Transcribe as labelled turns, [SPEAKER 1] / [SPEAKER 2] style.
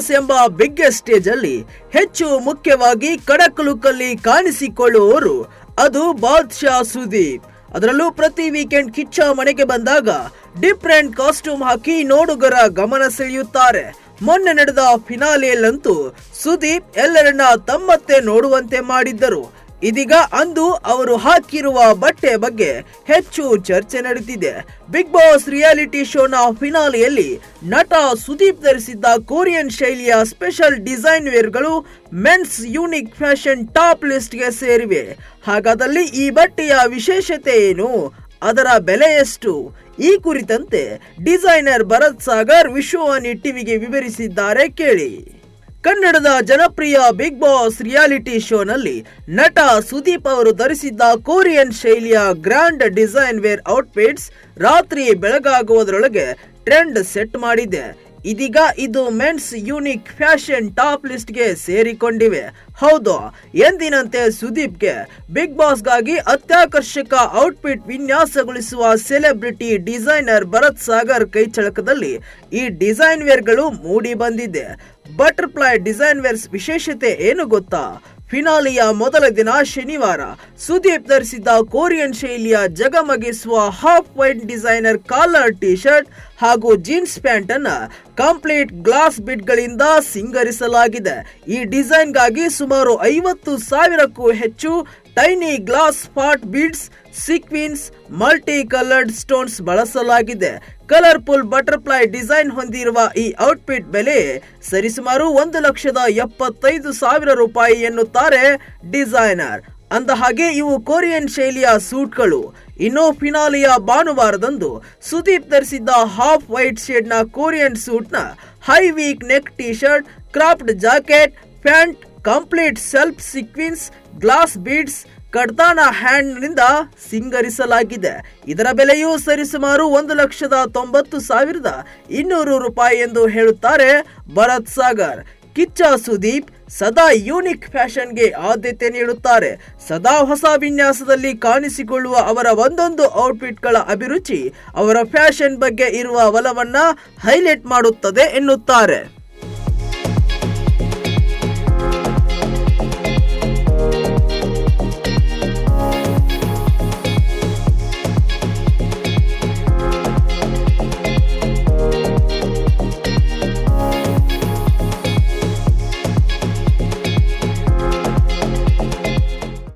[SPEAKER 1] Boss ಎಂಬ biggest stage ಅಲ್ಲಿ ಹೆಚ್ಚು ಮುಖ್ಯವಾಗಿ ಖಡಕ್ ಲುಕ್ ಅಲ್ಲಿ ಕಾಣಿಸಿಕೊಳ್ಳುವವರು ಅದು ಬಾದ್ಶಾ ಸುದೀಪ್. ಅದರಲ್ಲೂ ಪ್ರತಿ ವೀಕೆಂಡ್ ಕಿಚ್ಚ ಮನೆಗೆ ಬಂದಾಗ ಡಿಫ್ರೆಂಟ್ ಕಾಸ್ಟ್ಯೂಮ್ ಹಾಕಿ ನೋಡುಗರ ಗಮನ ಸೆಳೆಯುತ್ತಾರೆ. ಮೊನ್ನೆ ನಡೆದ ಫಿನಾಲೆಯಲ್ಲಂತೂ ಸುದೀಪ್ ಎಲ್ಲರನ್ನ ತಮ್ಮತ್ತೆ ನೋಡುವಂತೆ ಮಾಡಿದ್ದರು. ಇದೀಗ ಅಂದು ಅವರು ಹಾಕಿರುವ ಬಟ್ಟೆ ಬಗ್ಗೆ ಹೆಚ್ಚು ಚರ್ಚೆ ನಡೆದಿದೆ. ಬಿಗ್ ಬಾಸ್ ರಿಯಾಲಿಟಿ ಶೋನ ಫಿನಾಲೆಯಲ್ಲಿ ನಟ ಸುದೀಪ್ ಧರಿಸಿದ್ದ ಕೊರಿಯನ್ ಶೈಲಿಯ ಸ್ಪೆಷಲ್ ಡಿಸೈನ್ ವೇರ್ಗಳು ಮೆನ್ಸ್ ಯೂನಿಕ್ ಫ್ಯಾಷನ್ ಟಾಪ್ ಲಿಸ್ಟ್ಗೆ ಸೇರಿವೆ. ಹಾಗಾದಲ್ಲಿ ಈ ಬಟ್ಟೆಯ ವಿಶೇಷತೆ ಏನು, ಅದರ ಬೆಲೆ ಎಷ್ಟು? ಈ ಕುರಿತಂತೆ ಡಿಸೈನರ್ ಭರತ್ ಸಾಗರ್ ವಿಶ್ವವಾಣಿ ಟಿವಿಗೆ ವಿವರಿಸಿದ್ದಾರೆ, ಕೇಳಿ. ಕನ್ನಡದ ಜನಪ್ರಿಯ ಬಿಗ್ ಬಾಸ್ ರಿಯಾಲಿಟಿ ಶೋನಲ್ಲಿ ನಟ ಸುದೀಪ್ ಅವರು ಧರಿಸಿದ್ದ ಕೊರಿಯನ್ ಶೈಲಿಯ ಗ್ರ್ಯಾಂಡ್ ಡಿಸೈನ್ ವೇರ್ ಔಟ್ಫಿಟ್ಸ್ ರಾತ್ರಿ ಬೆಳಗಾಗುವುದರೊಳಗೆ ಟ್ರೆಂಡ್ ಸೆಟ್ ಮಾಡಿದೆ. ಇದೀಗ ಇದು ಮೆನ್ಸ್ ಯೂನಿಕ್ ಫ್ಯಾಷನ್ ಟಾಪ್ ಲಿಸ್ಟ್ಗೆ ಸೇರಿಕೊಂಡಿವೆ. ಹೌದು, ಎಂದಿನಂತೆ ಸುದೀಪ್ಗೆ ಬಿಗ್ ಬಾಸ್ಗಾಗಿ ಅತ್ಯಾಕರ್ಷಕ ಔಟ್ಫಿಟ್ ವಿನ್ಯಾಸಗೊಳಿಸುವ ಸೆಲೆಬ್ರಿಟಿ ಡಿಸೈನರ್ ಭರತ್ ಸಾಗರ್ ಕೈಚಳಕದಲ್ಲಿ ಈ ಡಿಸೈನ್ ವೇರ್ಗಳು ಮೂಡಿ ಬಂದಿದೆ. ಬಟರ್ಫ್ಲೈ ಡಿಸೈನ್ ವೇರ್ಸ್ ವಿಶೇಷತೆ ಏನು ಗೊತ್ತಾ? ಫಿನಾಲೆಯ ಮೊದಲ ದಿನ ಶನಿವಾರ ಸುದೀಪ್ ಧರಿಸಿದ್ದ ಕೊರಿಯನ್ ಶೈಲಿಯ ಜಗಮಗಿಸುವ half white designer collar T shirt ಹಾಗೂ ಜೀನ್ಸ್ ಪ್ಯಾಂಟ್ ಅನ್ನ ಕಂಪ್ಲೀಟ್ ಗ್ಲಾಸ್ ಬಿಡ್ಗಳಿಂದ ಸಿಂಗರಿಸಲಾಗಿದೆ. ಈ ಡಿಸೈನ್ಗಾಗಿ ಸುಮಾರು 50,000ಕ್ಕೂ ಹೆಚ್ಚು tiny glass spot beads, sequins, multi coloured stones ಬಳಸಲಾಗಿದೆ. ಕಲರ್ಫುಲ್ ಬಟರ್ಫ್ಲೈ ಡಿಸೈನ್ ಹೊಂದಿರುವ ಈ ಔಟ್ಫಿಟ್ ಬೆಲೆ ಸರಿಸುಮಾರು 1,75,000 ರೂಪಾಯಿ ಎನ್ನುತ್ತಾರೆ ಡಿಸೈನರ್. ಅಂದ ಹಾಗೆ ಇವು ಕೊರಿಯನ್ ಶೈಲಿಯ ಸೂಟ್ಗಳು. ಇನ್ನು ಫಿನಾಲೆಯ ಭಾನುವಾರದಂದು ಸುದೀಪ್ ಧರಿಸಿದ್ದ ಹಾಫ್ ವೈಟ್ ಶೇಡ್ ನ ಕೊರಿಯನ್ ಸೂಟ್ ನ high V neck T shirt, craft jacket, pant complete self sequins, glass beads, ಕಡ್ತಾನ ಹ್ಯಾಂಡ್ ನಿಂದ ಸಿಂಗರಿಸಲಾಗಿದೆ. ಇದರ ಬೆಲೆಯು ಸರಿಸುಮಾರು 1,90,200 ರೂಪಾಯಿ ಎಂದು ಹೇಳುತ್ತಾರೆ ಭರತ್ ಸಾಗರ್. ಕಿಚ್ಚ ಸುದೀಪ್ ಸದಾ ಯೂನಿಕ್ ಫ್ಯಾಷನ್ಗೆ ಆದ್ಯತೆ ನೀಡುತ್ತಾರೆ. ಸದಾ ಹೊಸ ವಿನ್ಯಾಸದಲ್ಲಿ ಕಾಣಿಸಿಕೊಳ್ಳುವ ಅವರ ಒಂದೊಂದು ಔಟ್ಫಿಟ್ಗಳ ಅಭಿರುಚಿ ಅವರ ಫ್ಯಾಷನ್ ಬಗ್ಗೆ ಇರುವ ಒಲವನ್ನ ಹೈಲೈಟ್ ಮಾಡುತ್ತದೆ ಎನ್ನುತ್ತಾರೆ.